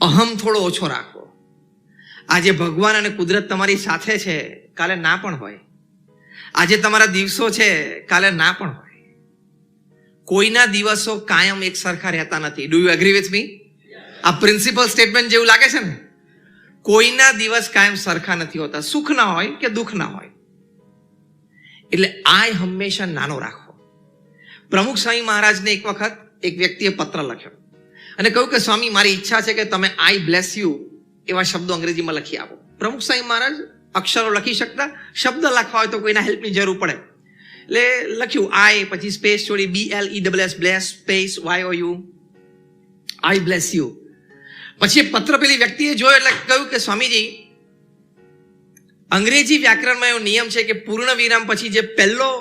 અહમ થોડો ઓછો રાખો. આજે ભગવાન અને કુદરત તમારી સાથે છે, કાલે ના પણ હોય. આજે તમારા દિવસો છે, કાલે ના પણ હોય. કોઈના દિવસો કાયમ એક સરખા રહેતા નથી. Do you agree with me? આ પ્રિન્સિપલ સ્ટેટમેન્ટ જેવું લાગે છે ને? કોઈના દિવસ કાયમ સરખા નથી હોતા, સુખ ના હોય કે દુઃખ ના હોય. એટલે આ હંમેશા નાનો રાખો. પ્રમુખ સ્વામી મહારાજને એક વખત એક વ્યક્તિએ પત્ર લખ્યો અને કહ્યું કે સ્વામી, મારી ઈચ્છા છે કે તમે આઈ બ્લેસ યુ એવા શબ્દો અંગ્રેજીમાં લખી આપો. પ્રમુખ સ્વામી મહારાજ અક્ષરો લખી શકતા, શબ્દ લખવા હોય તો કોઈના હેલ્પની જરૂર પડે. એટલે લખ્યું આઈ, પછી સ્પેસ છોડી BLESS bless space YOU, I bless you. પછી પત્ર પેલી વ્યક્તિએ જોયો એટલે કહ્યું કે સ્વામીજી, અંગ્રેજી વ્યાકરણમાં એવો નિયમ છે કે પૂર્ણ વિરામ પછી જે પહેલો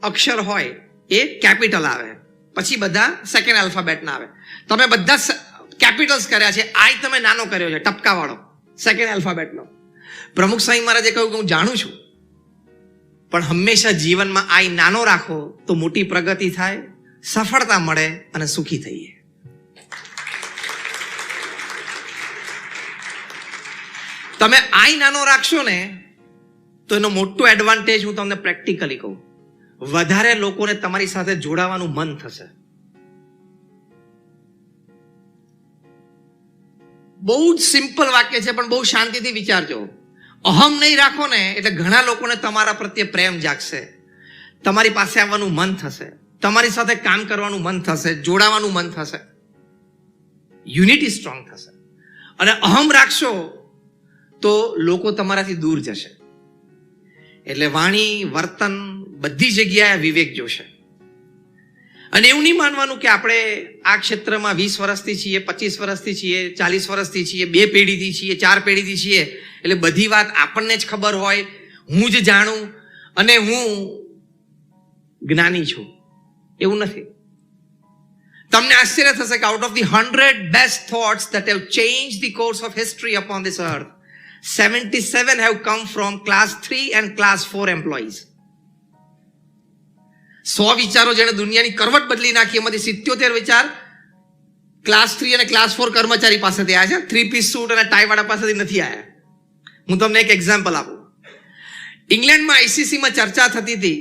અક્ષર હોય એ કેપિટલ આવે, પછી બધા સેકન્ડ આલ્ફાબેટના આવે. તમે બધા કેપિટલ્સ કર્યા છે, આઈ તમે નાનો કર્યો છે, ટપકાવાળો, સેકન્ડ આલ્ફાબેટનો. પ્રમુખ સ્વામી મહારાજે કહ્યું કે હું જાણું છું, પણ હંમેશા જીવનમાં આઈ નાનો રાખો તો મોટી પ્રગતિ થાય, સફળતા મળે અને સુખી થઈએ. તમે આઈ નાનો રાખશો ને તો એનો મોટો એડવાન્ટેજ હું તમને પ્રેક્ટિકલી કહું, વધારે લોકોને તમારી સાથે જોડાવાનું મન થશે. બહુ જ સિમ્પલ વાક્ય છે, પણ બહુ શાંતિથી વિચારજો. અહમ નહીં રાખો ને એટલે ઘણા લોકોને તમારા પ્રત્યે પ્રેમ જાગશે, તમારી પાસે આવવાનું મન થશે, તમારી સાથે કામ કરવાનું મન થશે, જોડાવાનું મન થશે, યુનિટી સ્ટ્રોંગ થશે. અને અહમ રાખશો તો લોકો તમારાથી દૂર જશે. એટલે વાણી, વર્તન, બધી જગ્યાએ વિવેક જોશે. અને એવું નહીં માનવાનું કે આપણે આ ક્ષેત્રમાં 20 વર્ષથી છીએ, 25 વર્ષથી છીએ, 40 વર્ષથી છીએ, 2 પેઢીથી છીએ, 4 પેઢીથી છીએ, એટલે બધી વાત આપણને જ ખબર હોય, હું જ જાણું અને હું જ્ઞાની છું. એવું નથી. તમને આશ્ચર્ય થશે કે out of the 100 best thoughts that have changed the course of history upon this earth, 77 have come from class 3 and class 4 employees. 100 વિચારો જેને દુનિયાની કરવટ બદલી નાખી, એમાંથી 77 વિચાર ક્લાસ 3 અને ક્લાસ 4 કર્મચારી પાસેથી આવ્યા છે, 3 પીસ સૂટ અને ટાઈ વાળા પાસેથી નથી આવ્યા. હું તમને એક એક્ઝામ્પલ આપું. ઇંગ્લેન્ડમાં ICCમાં ચર્ચા થતી હતી.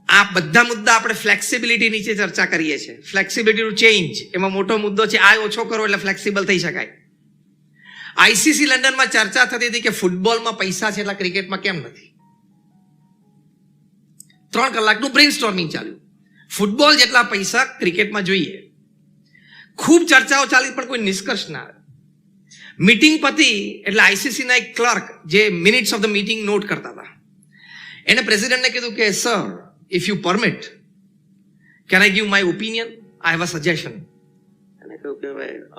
આ બધા મુદ્દા આપણે ફ્લેક્સિબિલિટી નીચે ચર્ચા કરીએ છીએ. ફ્લેક્સિબિલિટી ટુ ચેન્જ, એમાં મોટો મુદ્દો છે આ ઓછો કરો એટલે ફ્લેક્સિબલ થઈ શકાય. ICC લંડનમાં ચર્ચા થતી હતી કે ફૂટબોલમાં પૈસા છે એટલે ક્રિકેટમાં કેમ નથી. 3 કલાકનું બ્રેઇન સ્ટોર્મિંગ ચાલ્યું. ફૂટબોલ જેટલા પૈસા ક્રિકેટમાં જોઈએ. ખૂબ ચર્ચાઓ ચાલી પણ કોઈ નિષ્કર્ષ ના આવે. મીટિંગ પતી એટલે ICC ના એક ક્લર્ક જે minutes of the meeting note કરતા હતા, એને પ્રેસિડેન્ટને કીધું કે sir, if you permit, can I give my opinion? I have a suggestion. એને કહ્યું કે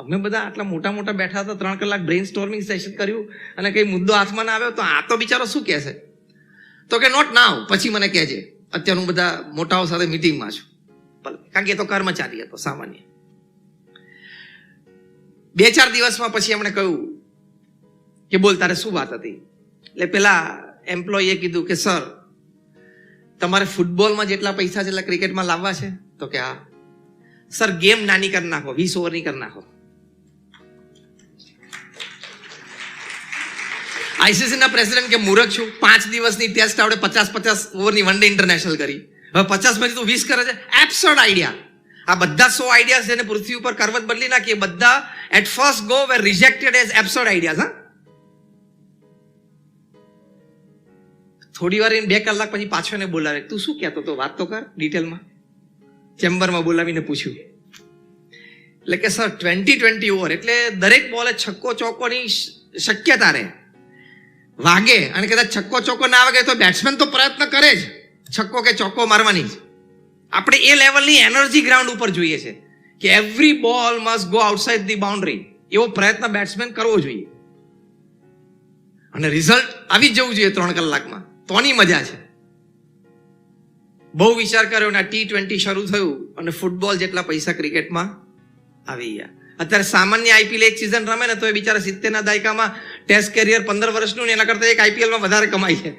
અમે બધા આટલા મોટા મોટા બેઠા હતા, 3 કલાક બ્રેઇન સ્ટોર્મિંગ સેશન કર્યું અને કઈ મુદ્દો હાથમાં ના આવ્યો તો આ તો બિચારો શું કહેશે? તો કે નોટ નાવ, પછી મને કહેજે, અત્યારે હું બધા મોટાઓ સાથે મીટિંગમાં છું. કારણ કે એ તો કર્મચારી હતો સામાન્ય. 2-4 દિવસમાં પછી એમણે કહ્યું કે બોલ, તારે શું વાત હતી? એટલે પેલા એમ્પ્લોયીએ કીધું કે સર, તમારે ફૂટબોલમાં જેટલા પૈસા છે એટલા ક્રિકેટમાં લાવવા છે? તો કે હા. સર, ગેમ નાની કરી નાખો, 20 ઓવરની કરી નાખો. ICC ના પ્રેસિડેન્ટ કે મૂર્ખ છું, 5 દિવસની ટેસ્ટ આપણે 50 ઓવરની વન ડે ઇન્ટરનેશનલ કરી, હવે 50 માંથી તું 20 કરે છે? એબ્સર્ડ આઈડિયા. આ બધા 100 આઈડિયાઝ જેને પૃથ્વી ઉપર કરવત બદલી નાખી, એ બધા at first go were rejected as absurd ideas. હા, થોડી વાર 2 કલાક પછી પાછો એને બોલાવે, તું શું કહેતો તો, વાત તો કર ડિટેલમાં. ચેમ્બરમાં બોલાવીને પૂછ્યું. એટલે કે સર, 20 ઓવર એટલે દરેક બોલે છક્કો ચોક્કોની શક્યતા રહે, વાગે, અને કદાચ છક્કો ચોક્કો ના વાગે તો બેટ્સમેન તો પ્રયત્ન કરે જ છક્કો કે ચોક્કો મારવાની જ. આપણે એ લેવલની એનર્જી ગ્રાઉન્ડ ઉપર જોઈએ છે કે એવરી બોલ must go outside the boundary. એવો પ્રયત્ન બેટ્સમેન કરવો જોઈએ અને રિઝલ્ટ આવી જ જવું જોઈએ 3 કલાકમાં. તોની મજા છે. બહુ વિચાર કર્યો ને T20 શરૂ થયું અને ફૂટબોલ જેટલા પૈસા ક્રિકેટમાં આવી ગયા. અત્યારે સામાન્ય IPL એક સિઝન રમે ને તો એ બિચારા 70 ના દાયકામાં ટેસ્ટ કેરિયર 15 વર્ષનું ને એના કરતા એક IPLમાં વધારે કમાય છે.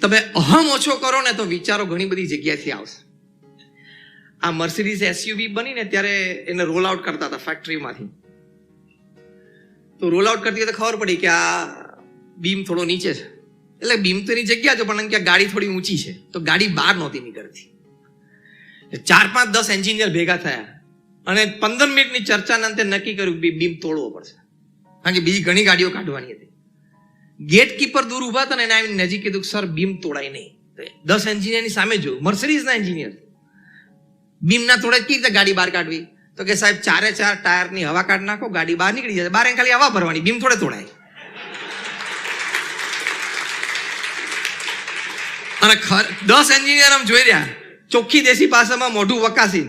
તમે અહમ ઓછો કરો ને તો વિચારો ઘણી બધી જગ્યાથી આવશે. આ મર્સિડીઝ એસયુવી બની ને ત્યારે એને રોલ આઉટ કરતા હતા ફેક્ટરીમાંથી. તો રોલ આઉટ કરતી તો ખબર પડી કે આ બીમ થોડો નીચે છે. એટલે બીમ તો એની જગ્યા છે પણ કે ગાડી થોડી ઊંચી છે તો ગાડી બહાર નહોતી નીકળતી. 4-5-10 એન્જિનિયર ભેગા થયા અને 15 મિનિટની ચર્ચાના અંતે નક્કી કર્યું કે બીમ તોડવો પડશે, કારણ કે બીજી ઘણી ગાડીઓ કાઢવાની હતી. ગેટ કીપર દૂર ઉભા હતા ને એને આવીને નજીક કીધું સર બીમ તોડાય નહીં. 10 એન્જિનિયરની સામે જોયું, મર્સિડીઝના એન્જિનિયર. બીમ ના તોડે કેવી રીતે ગાડી બહાર કાઢવી? તો કે સાહેબ 4 ટાયરની હવા કાઢી નાખો, ગાડી બહાર નીકળી જશે. બહાર ખાલી હવા ભરવાની, બીમ થોડે તોડાય. અને 10 એન્જિનિયર આમ જોઈ રહ્યા, ચોખ્ખી દેશી ભાષામાં મોઢું વકાસી,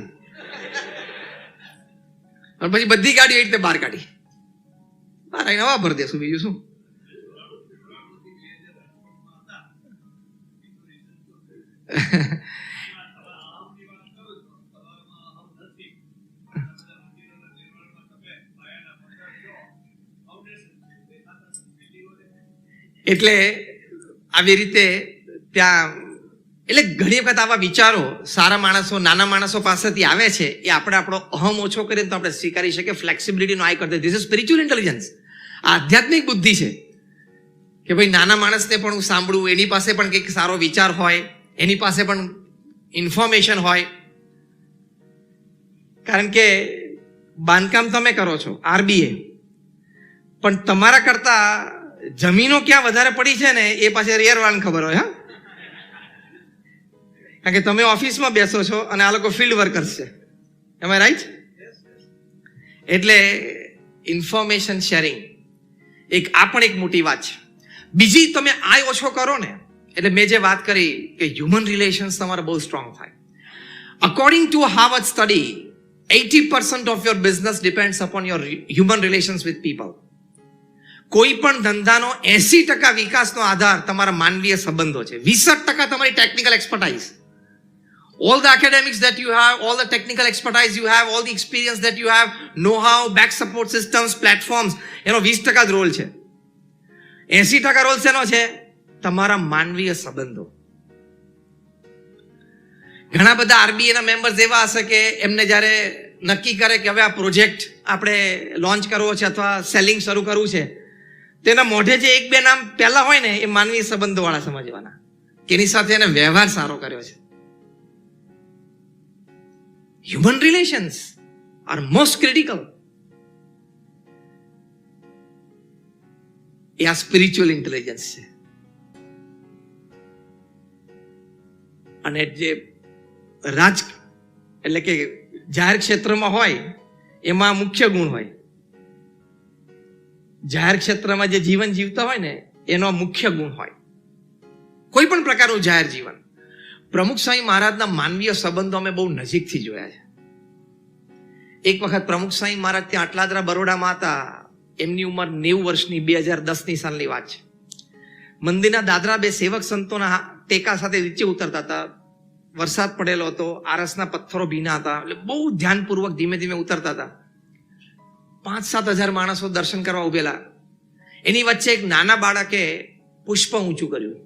અને પછી બધી ગાડી એ રીતે બહાર કાઢી. બહાર આવીને હવા ભરી દેશું, બીજું શું. એટલે આવી રીતે ત્યાં એટલે ઘણી વખત આવા વિચારો સારા માણસો નાના માણસો પાસેથી આવે છે. એ આપણે આપણો અહમ ઓછો કરીને તો આપણે સ્વીકારી શકીએ. ફ્લેક્સિબિલિટીનો આઈ કરતા ધીસ ઇઝ સ્પિરિચ્યુઅલ ઇન્ટેલિજન્સ. આ આધ્યાત્મિક બુદ્ધિ છે કે ભાઈ નાના માણસને પણ હું સાંભળું, એની પાસે પણ કંઈક સારો વિચાર હોય, એની પાસે પણ ઇન્ફોર્મેશન હોય. કારણ કે બાંધકામ તમે કરો છો આરબીએ, પણ તમારા કરતા જમીનો ક્યાં વધારે પડી છે ને એ પાસે રેર વાળાને ખબર હોય. હા, કારણ કે તમે ઓફિસમાં બેસો છો અને આ લોકો ફિલ્ડ વર્કર્સ છે. એમ આઈ રાઈટ? એટલે ઇન્ફોર્મેશન શેરિંગ આ પણ એક મોટી વાત છે. બીજી, તમે આય ઓછો કરો ને એટલે મેં જે વાત કરી કે હ્યુમન રિલેશન્સ તમારે બહુ સ્ટ્રોંગ થાય. According to Harvard study 80% of your business depends upon your human relations with people. કોઈ પણ ધંધાનો 80% વિકાસનો આધાર તમારા માનવીય સંબંધો છે. 20% તમારી technical expertise. All the academics that you have, all the technical expertise you have, all the experience that you have, know-how, back support systems, platforms, એનો 20% જ રોલ છે. 80% રોલ શેનો છે? તમારા માનવીય સંબંધો. ઘણા બધા આરબીઆઈ ના મેમ્બર્સ એવા હશે કે એમને જ્યારે નક્કી કરે કે હવે આ પ્રોજેક્ટ આપણે લોન્ચ કરવો છે અથવા સેલિંગ શરૂ કરવું છે, તેના મોઢે જે 1-2 નામ પહેલા હોય ને એ માનવીય સંબંધો વાળા સમજવાના, કે એની સાથે એને વ્યવહાર સારો કર્યો છે. Human relations are most critical. એ આ સ્પિરિચ્યુઅલ ઇન્ટેલિજન્સ છે. અને જે એટલે કે જાહેર ક્ષેત્રમાં હોય એમાં મુખ્ય ગુણ હોય. જાહેર ક્ષેત્રમાં જે જીવન જીવતા હોય ને એનો મુખ્ય ગુણ હોય. કોઈ પણ પ્રકારનું જાહેર જીવન. પ્રમુખ સ્વામી મહારાજના માનવીય સંબંધો અમે બહુ નજીકથી જોયા છે. એક વખત પ્રમુખ સ્વામી મહારાજ ત્યાં અટલાદરા બરોડામાં હતા. એમની ઉંમર 90 વર્ષની, 2010ની સાલની વાત છે. મંદિરના દાદરા 2 સેવક સંતોના ટેકા સાથે નીચે ઉતરતા હતા. વરસાદ પડેલો હતો, આરસના પથ્થરો ભીના હતા, એટલે બહુ ધ્યાનપૂર્વક ધીમે ધીમે ઉતરતા હતા. 5-7 હજાર માણસો દર્શન કરવા ઉભેલા. એની વચ્ચે એક નાના બાળકે પુષ્પ ઊંચું કર્યું.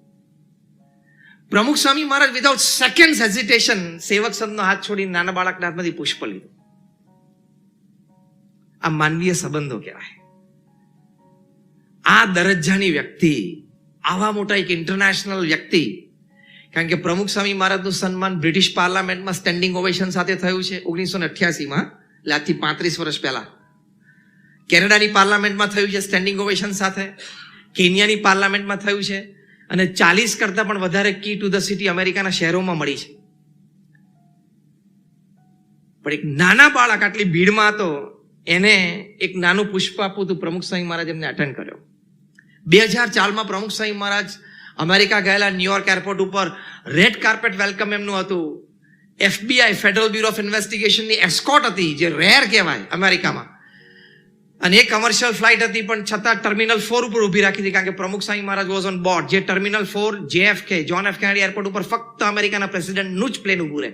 પ્રમુખ સ્વામી મહારાજ વિધાઉટ સેકન્ડ હેઝિટેશન સેવક સંતનો હાથ છોડીને નાના બાળકના હાથમાંથી પુષ્પ લીધું. આ માનવીય સંબંધો કહેવાય. આ દરજ્જાની વ્યક્તિ, આવા મોટા એક ઇન્ટરનેશનલ વ્યક્તિ, કારણ કે પ્રમુખ સ્વામી મહારાજનું સન્માન બ્રિટિશ પાર્લામેન્ટમાં સ્ટેન્ડિંગ ઓવેશન સાથે થયું છે 1988માં, એટલે આજથી 35 વર્ષ પહેલા. કેનેડાની પાર્લામેન્ટમાં થયું છે સ્ટેન્ડિંગ ઓવેશન સાથે. કેન્યાની પાર્લામેન્ટમાં થયું છે. અને 40 કરતા પણ વધારે કી ટુ ધ સિટી અમેરિકાના શહેરોમાં મળી છે. પણ એક નાના બાળક આટલી ભીડમાં હતો, એને એક નાનું પુષ્પ આપવું હતું. પ્રમુખ સ્વામી મહારાજ એમને અટેન્ડ કર્યો. 2004માં પ્રમુખ સ્વામી મહારાજ અમેરિકા ગયેલા. ન્યુયોર્ક એરપોર્ટ ઉપર રેડ કાર્પેટ વેલકમ એમનું હતું. FBI ફેડરલ બ્યુરો ઓફ ઇન્વેસ્ટિગેશનની એસ્કોર્ટ હતી, જે રેર કહેવાય અમેરિકામાં. અને એ કમર્શિયલ ફ્લાઇટ હતી, પણ છતાં ટર્મિનલ 4 ઉપર ઊભી રાખી હતી, કારણ કે Pramukh Swami Maharaj was on board. જે terminal 4 JFK John F Kennedy airport ઉપર ફક્ત અમેરિકાના પ્રેસિડેન્ટનું જ પ્લેન ઊભું રહે.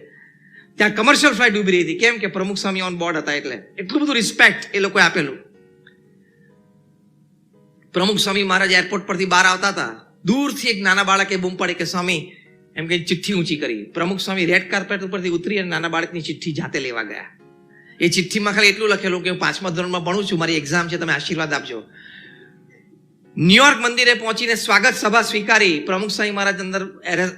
ત્યાં કમર્શિયલ ફ્લાઇટ ઊભી રહી હતી. કેમ કે પ્રમુખ સ્વામી ઓન બોર્ડ હતા, એટલે એટલું બધું રિસ્પેક્ટ એ લોકોએ આપેલું. પ્રમુખ સ્વામી મહારાજ એરપોર્ટ પરથી બહાર આવતા હતા. દૂરથી એક નાના બાળકે બૂમ પાડી કે સ્વામી એમ કે ચિઠ્ઠી ઊંચી કરી. પ્રમુખ સ્વામી રેડ કાર્પેટ ઉપરથી ઉતરી અને નાના બાળકની ચિઠ્ઠી જાતે લેવા ગયા. એ ચિઠ્ઠીમાં ખાલી એટલું લખેલું કે હું 5મા ધોરણમાં ભણું છું, મારી એક્ઝામ છે, તમે આશીર્વાદ આપજો. ન્યુયોર્ક મંદિરે પહોંચીને સ્વાગત સભા સ્વીકારી. પ્રમુખ સ્વામી મહારાજ અંદર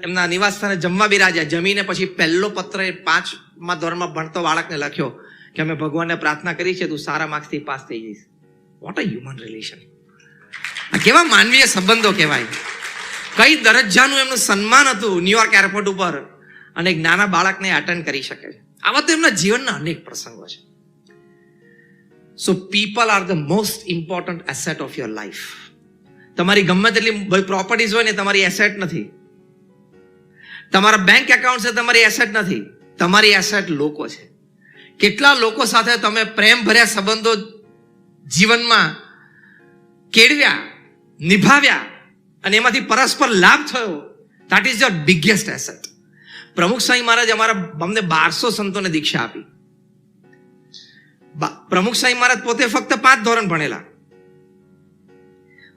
એમના નિવાસ સ્થાને જમવા બિરાજ્યા. જમીને પછી પહેલો પત્ર 5મા ધોરણમાં ભણતો બાળકને લખ્યો કે અમે ભગવાનને પ્રાર્થના કરી છે તું સારા માર્ક્સથી પાસ થઈ જઈશ. What a human relation! આ કેવા માનવીય સંબંધો કહેવાય. કઈ દરજ્જાનું એમનું સન્માન હતું ન્યુયોર્ક એરપોર્ટ ઉપર, અને એક નાના બાળકને અટેન્ડ કરી શકે છે. આવા તો એમના જીવનના અનેક પ્રસંગો છે. So people are the most important asset of your life. તમારી ગમે તેટલી પ્રોપર્ટીઝ હોય ને તમારી એસેટ નથી. તમારા બેંક એકાઉન્ટ છે તમારી એસેટ નથી. તમારી એસેટ લોકો છે. કેટલા લોકો સાથે તમે પ્રેમ ભર્યા સંબંધો જીવનમાં કેળવ્યા, નિભાવ્યા અને એમાંથી પરસ્પર લાભ થયો, that is your biggest asset. પ્રમુખ સ્વામી મહારાજ અમને 1200 સંતોને દીક્ષા આપી. પ્રમુખ સ્વામી મહારાજ પોતે ફક્ત 5 ધોરણ ભણેલા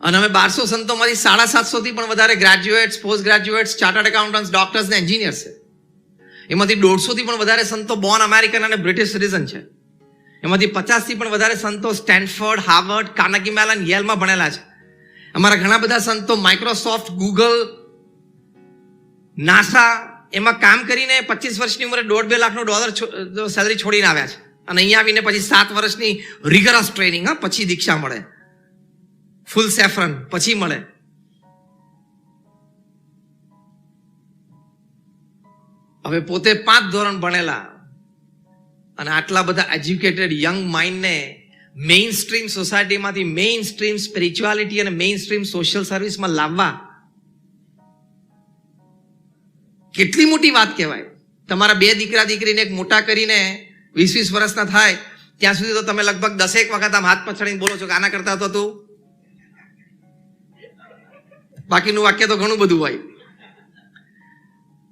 અને અમે 1200 સંતોમાંથી 750 થી પણ વધારે graduates, post graduates, chartered accountants, doctors ને એન્જિનિયર્સ છે. એમાંથી 150 થી પણ વધારે સંતો બોર્ન અમેરિકન અને બ્રિટિશ સિટીઝન છે. એમાંથી 50 થી પણ વધારે સંતો સ્ટેનફોર્ડ, હાર્વર્ડ, કાર્નેગી મેલન, યેલમાં ભણેલા છે. અમારા ઘણા બધા સંતો માઇક્રોસોફ્ટ, ગૂગલ, નાસા એમાં કામ કરીને 25 વર્ષની ઉંમરે $1.5 લાખનો સેલરી છોડીને આવ્યા છે. અને અહીંયા આવીને પછી 7 વર્ષની રિગરસ ટ્રેનિંગ, પછી દીક્ષા મળે, ફૂલ સેફરન પછી મળે. હવે પોતે 5 ધોરણ ભણેલા અને આટલા બધા એજ્યુકેટેડ યંગ માઇન્ડને મેઇન સ્ટ્રીમ સોસાયટીમાંથી મેઇન સ્ટ્રીમ સ્પિરિચ્યુઆલિટી અને મેઇન સ્ટ્રીમ સોશિયલ સર્વિસમાં લાવવા કેટલી મોટી વાત કહેવાય. તમારા 2 દીકરા દીકરીને એક મોટા કરીને 20-20 વર્ષના થાય ત્યાં સુધી તો તમે લગભગ 10 વખત આમ હાથ પછાડીને બોલો છો કે આના કરતા તો તું, બાકીનું વાક્ય તો ઘણું બધું હોય.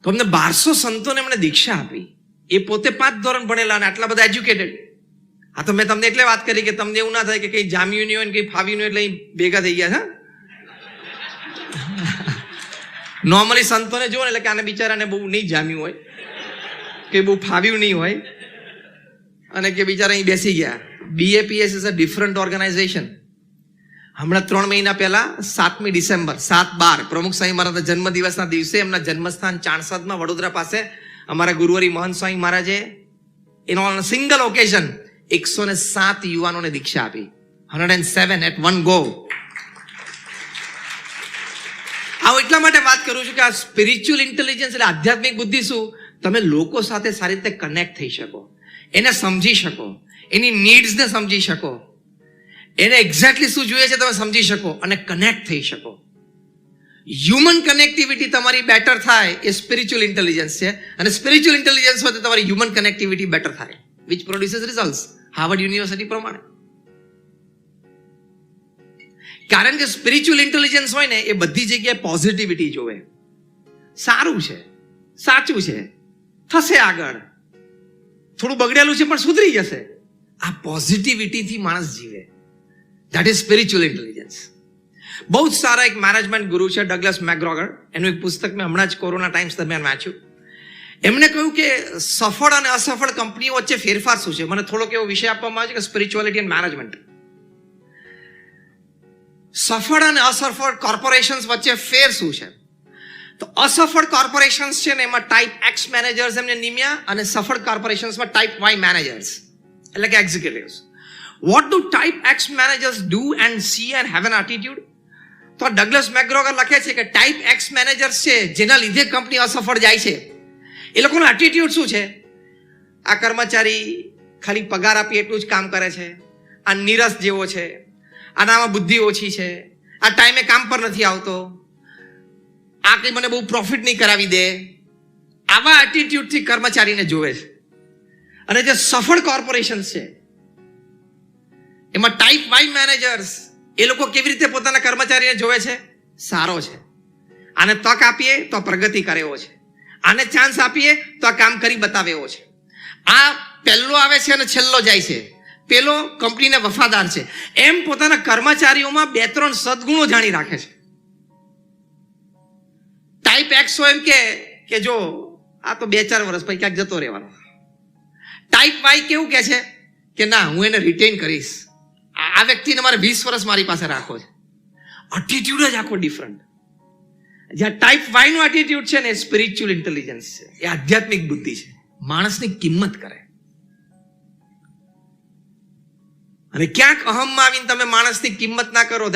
તો અમને 1200 સંતોને એમણે દીક્ષા આપી. એ પોતે 5 ધોરણ ભણેલા અને આટલા બધા એજ્યુકેટેડ. હા, તો મેં તમને એટલે વાત કરી કે તમને એવું ના થાય કે કઈ જામ્યું નહીં હોય ને કઈ ફાવ્યું નહીં એટલે ભેગા થઈ ગયા છે. નોર્મલી સંતોને જુઓ ને એટલે કે આને બિચારાને બહુ નહીં જામ્યું હોય કે બહુ ફાવ્યું નહીં હોય અને કે બિચારા અહીં બેસી ગયા. BAPS is a different organisation. હમણાં 3 મહિના પહેલા 7મી ડિસેમ્બર 7/12 પ્રમુખ સ્વામી મહારાજના જન્મદિવસના દિવસે એમના જન્મસ્થાન ચાણસદમાં વડોદરા પાસે અમારા ગુરુવરી મહંત સ્વામી મહારાજે ઓન સિંગલ ઓકેઝન 107 યુવાનોને દીક્ષા આપી. 107 એટ વન ગો. આવું એટલા માટે વાત કરું છું કે આ સ્પિરિચ્યુઅલ ઇન્ટેલિજન્સ એટલે આધ્યાત્મિક બુદ્ધિ શું? તમે લોકો સાથે સારી રીતે કનેક્ટ થઈ શકો, એને સમજી શકો, એની નીડ્સને સમજી શકો, એને એક્ઝેક્ટલી શું જોઈએ છે તમે સમજી શકો અને કનેક્ટ થઈ શકો. હ્યુમન કનેક્ટિવિટી તમારી બેટર થાય એ સ્પિરિચ્યુઅલ ઇન્ટેલિજન્સ છે. અને સ્પિરિચ્યુઅલ ઇન્ટેલિજન્સ હોય તો તમારી હ્યુમન કનેક્ટિવિટી બેટર થાય, વિચ પ્રોડ્યુસીસ રિઝલ્ટ્સ. હાર્વર્ડ યુનિવર્સિટી પ્રમાણે. કારણ કે સ્પિરિચ્યુઅલ ઇન્ટેલિજન્સ હોય ને એ બધી જગ્યાએ પોઝિટિવિટી જોવે. સારું છે, સાચું છે, થશે આગળ, થોડું બગડેલું છે પણ સુધરી જશે. આ પોઝિટિવિટીથી માણસ જીવે. That is spiritual intelligence. બહુ જ સારા એક મેનેજમેન્ટ ગુરુ છે ડગલસ મેકગ્રોગર. એનું એક પુસ્તક મેં હમણાં જ કોરોના ટાઈમ્સ દરમિયાન વાંચ્યું. એમણે કહ્યું કે સફળ અને અસફળ કંપનીઓ વચ્ચે ફેરફાર શું છે. મને થોડોક એવો વિષય આપવામાં આવે છે કે સ્પિરિચ્યુઆલિટી એન્ડ મેનેજમેન્ટ. સફળ અને અસફળ કોર્પોરેશન્સ વચ્ચે ફેર શું છે? તો અસફળ કોર્પોરેશન્સ છે ને એમાં ટાઈપ એક્સ મેનેજર્સ એમને નિમ્યા અને સફળ કોર્પોરેશન્સમાં ટાઈપ વાય મેનેજર્સ એટલે કે executives. What do type x managers do and C and have an attitude? તો ડગલસ મેકગ્રોગર લખે છે કે ટાઈપ એક્સ મેનેજર્સ છે જેના લીધે કંપની અસફળ જાય છે, એ લોકોનો એટીટ્યુડ શું છે? આ કર્મચારી ખાલી પગાર આપી એટલું જ કામ કરે છે, આ નીરસ જેવો છે, આનામાં બુદ્ધિ ઓછી છે, આ ટાઈમે કામ પર નથી આવતો, આ કંઈ મને બહુ પ્રોફિટ નહીં કરાવી દે. આવા એટીટ્યુડથી કર્મચારીને જોવે છે. અને જે સફળ કોર્પોરેશન્સ છે એમાં ટાઈપ વાય મેનેજર્સ, એ લોકો કેવી રીતે પોતાના કર્મચારીને જોવે છે? સારો છે, આને તક આપીએ તો પ્રગતિ કરે એવો છે, આને ચાન્સ આપીએ તો આ કામ કરી બતાવે એવો છે, આ પહેલો આવે છે અને છેલ્લો જાય છે, પેલો કંપનીને વફાદાર છે. એમ પોતાના કર્મચારીઓમાં 2-3 સદગુણો જાણી રાખે છે. ટાઈપ એક્સ એમ કે કે જો આ તો 2-4 વર્ષ પછી ક્યાંક જતો રહેવાનો. ટાઈપ વાય કેવું કે છે કે ના, હું એને રિટેન કરીશ, આ વ્યક્તિને મારે 20 વર્ષ મારી પાસે રાખવો છે. એટીટ્યુડ જ આખો ડિફરન્ટ. જ્યાં ટાઈપ વાય નું એટીટ્યુડ છે ને, એ સ્પિરિચ્યુઅલ ઇન્ટેલિજન્સ છે, એ આધ્યાત્મિક બુદ્ધિ છે, માણસની કિંમત કરે. અને ક્યાંક અહમમાં આવીને તમે માણસની કિંમત ના કરો,